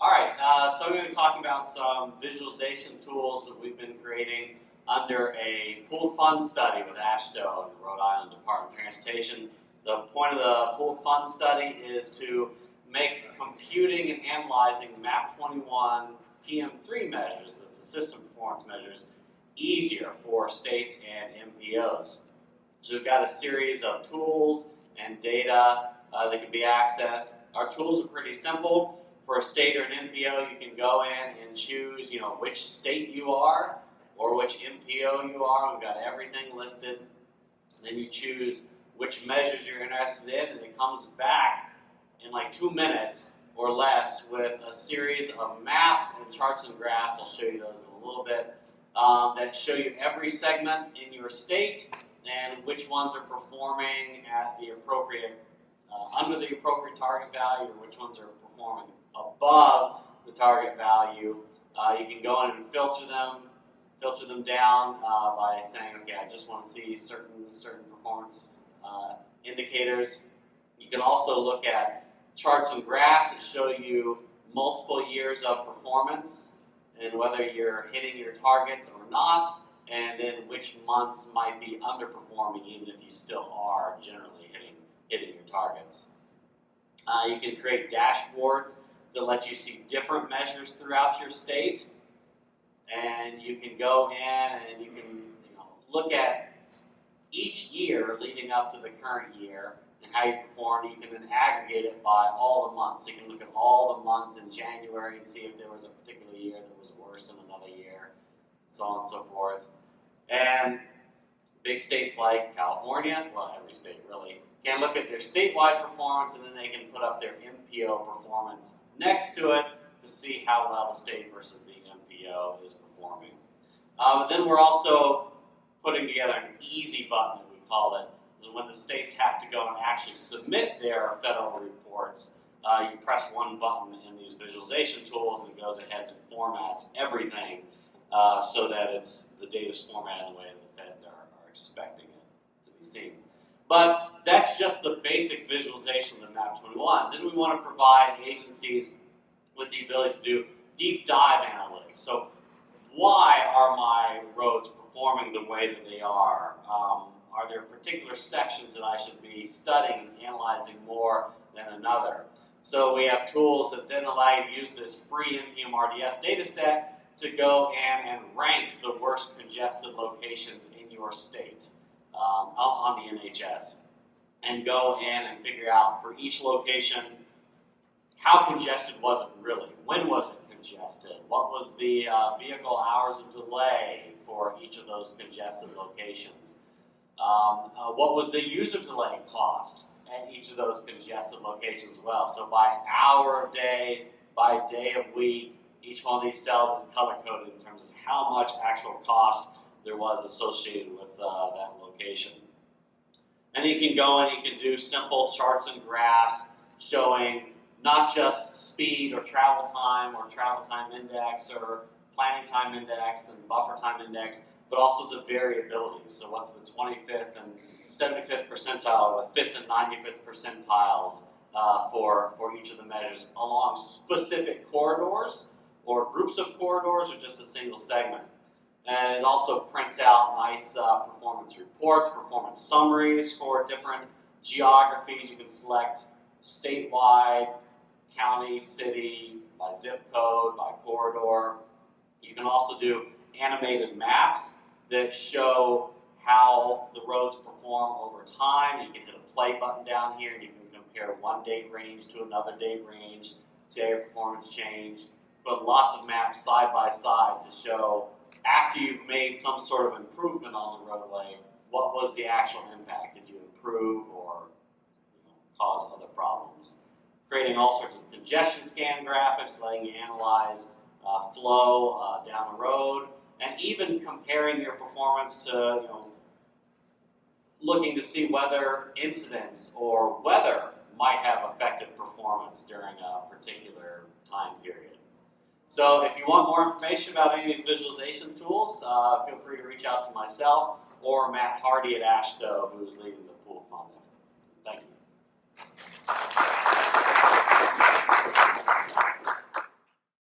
All right, so I'm going to be talking about some visualization tools that we've been creating under a pooled fund study with AASHTO and the Rhode Island Department of Transportation. The point of the pooled fund study is to make computing and analyzing MAP-21 PM3 measures, that's the system performance measures, easier for states and MPOs. So we've got a series of tools and data that can be accessed. Our tools are pretty simple. For a state or an MPO, you can go in and choose, which state you are or which MPO you are. We've got everything listed. Then you choose which measures you're interested in, and it comes back in like 2 minutes or less with a series of maps and charts and graphs. I'll show you those in a little bit. That show you every segment in your state and which ones are performing at the appropriate, under the appropriate target value, or which ones are performing above the target value. You can go in and filter them down by saying, okay, I just want to see certain performance indicators. You can also look at charts and graphs that show you multiple years of performance and whether you're hitting your targets or not, and then which months might be underperforming even if you still are generally hitting your targets. You can create dashboards that let you see different measures throughout your state, and you can go in and you can look at each year leading up to the current year and how you performed. You can then aggregate it by all the months. So you can look at all the months in January and see if there was a particular year that was worse than another year, so on and so forth. And big states like California, well, every state really, can look at their statewide performance, and then they can put up their MPO performance next to it to see how well the state versus the MPO is performing. But then we're also putting together an easy button, we call it. So when the states have to go and actually submit their federal reports, you press one button in these visualization tools and it goes ahead and formats everything so that the data's formatted in the way that the feds are expecting it to be seen. But that's just the basic visualization of the MAP-21. Then we want to provide agencies with the ability to do deep dive analytics. So why are my roads performing the way that they are? Are there particular sections that I should be studying and analyzing more than another? So we have tools that then allow you to use this free NPM-RDS data set to go in and rank the worst congested locations in your state on the NHS, and go in and figure out for each location how congested was it really, when was it congested, what was the vehicle hours of delay for each of those congested locations, what was the user delay cost at each of those congested locations as well. So by hour of day, by day of week, each one of these cells is color-coded in terms of how much actual cost there was associated with that location. And you can go and you can do simple charts and graphs showing not just speed or travel time index or planning time index and buffer time index, but also the variability. So what's the 25th and 75th percentile, or the 5th and 95th percentiles for each of the measures along specific corridors or groups of corridors or just a single segment. And it also prints out nice performance reports, performance summaries for different geographies. You can select statewide, county, city, by zip code, by corridor. You can also do animated maps that show how the roads perform over time. You can hit a play button down here and you can compare one date range to another date range, see how your performance changed. Put lots of maps side by side to show after you've made some sort of improvement on the roadway, what was the actual impact? Did you improve or cause other problems? Creating all sorts of congestion scan graphics, letting you analyze flow down the road, and even comparing your performance to looking to see whether incidents or weather might have affected performance during a particular time period. So if you want more information about any of these visualization tools, feel free to reach out to myself or Matt Hardy at AASHTO, who's leading the pool fund. Thank you.